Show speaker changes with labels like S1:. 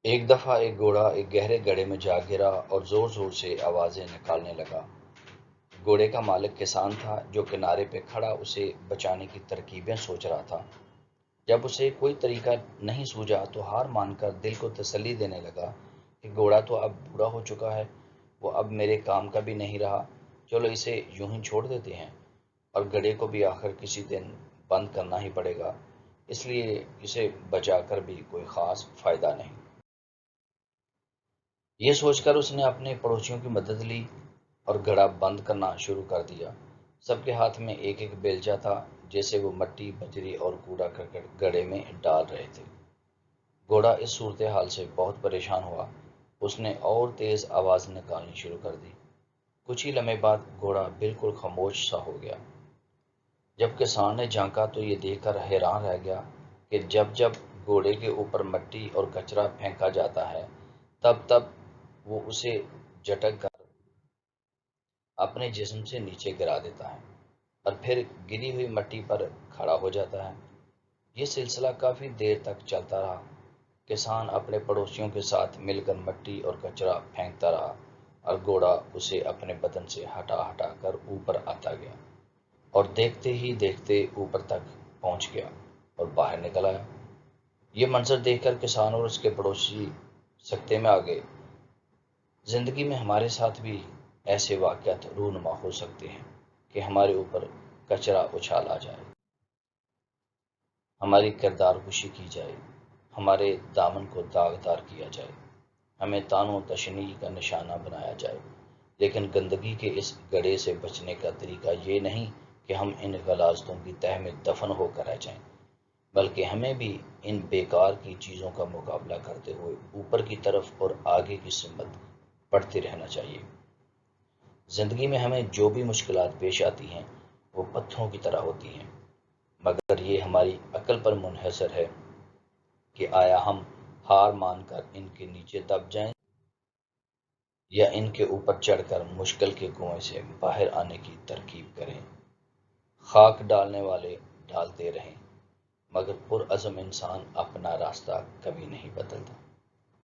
S1: ایک دفعہ ایک گھوڑا ایک گہرے گڑھے میں جا گرا اور زور زور سے آوازیں نکالنے لگا۔ گھوڑے کا مالک کسان تھا جو کنارے پہ کھڑا اسے بچانے کی ترکیبیں سوچ رہا تھا۔ جب اسے کوئی طریقہ نہیں سوجھا تو ہار مان کر دل کو تسلی دینے لگا کہ گھوڑا تو اب بوڑھا ہو چکا ہے، وہ اب میرے کام کا بھی نہیں رہا، چلو اسے یوں ہی چھوڑ دیتے ہیں، اور گڑھے کو بھی آخر کسی دن بند کرنا ہی پڑے گا، اس لیے اسے بچا کر بھی کوئی خاص فائدہ نہیں۔ یہ سوچ کر اس نے اپنے پڑوسیوں کی مدد لی اور گڑھا بند کرنا شروع کر دیا۔ سب کے ہاتھ میں ایک ایک بیلچہ تھا، جیسے وہ مٹی، بجری اور کوڑا کرکٹ گڑھے میں ڈال رہے تھے۔ گھوڑا اس صورتحال سے بہت پریشان ہوا، اس نے اور تیز آواز نکالنی شروع کر دی۔ کچھ ہی لمحے بعد گھوڑا بالکل خاموش سا ہو گیا۔ جب کسان نے جھانکا تو یہ دیکھ کر حیران رہ گیا کہ جب جب گھوڑے کے اوپر مٹی اور کچرا پھینکا جاتا ہے، تب تب وہ اسے جھٹک کر اپنے جسم سے نیچے گرا دیتا ہے اور پھر گری ہوئی مٹی پر کھڑا ہو جاتا ہے۔ یہ سلسلہ کافی دیر تک چلتا رہا۔ کسان اپنے پڑوسیوں کے ساتھ مل کر مٹی اور کچرا پھینکتا رہا اور گھوڑا اسے اپنے بدن سے ہٹا ہٹا کر اوپر آتا گیا اور دیکھتے ہی دیکھتے اوپر تک پہنچ گیا اور باہر نکل آیا۔ یہ منظر دیکھ کر کسان اور اس کے پڑوسی سکتے میں آ گئے۔ زندگی میں ہمارے ساتھ بھی ایسے واقعات رونما ہو سکتے ہیں کہ ہمارے اوپر کچرا اچھالا جائے، ہماری کردار کشی کی جائے، ہمارے دامن کو داغدار کیا جائے، ہمیں طعن و تشنیع کا نشانہ بنایا جائے۔ لیکن گندگی کے اس گڑھے سے بچنے کا طریقہ یہ نہیں کہ ہم ان غلاظتوں کی تہہ میں دفن ہو کر رہ جائیں، بلکہ ہمیں بھی ان بیکار کی چیزوں کا مقابلہ کرتے ہوئے اوپر کی طرف اور آگے کی سمت بڑھتے رہنا چاہیے۔ زندگی میں ہمیں جو بھی مشکلات پیش آتی ہیں وہ پتھروں کی طرح ہوتی ہیں، مگر یہ ہماری عقل پر منحصر ہے کہ آیا ہم ہار مان کر ان کے نیچے دب جائیں یا ان کے اوپر چڑھ کر مشکل کے کنویں سے باہر آنے کی ترکیب کریں۔ خاک ڈالنے والے ڈالتے رہیں، مگر پرعزم انسان اپنا راستہ کبھی نہیں بدلتا۔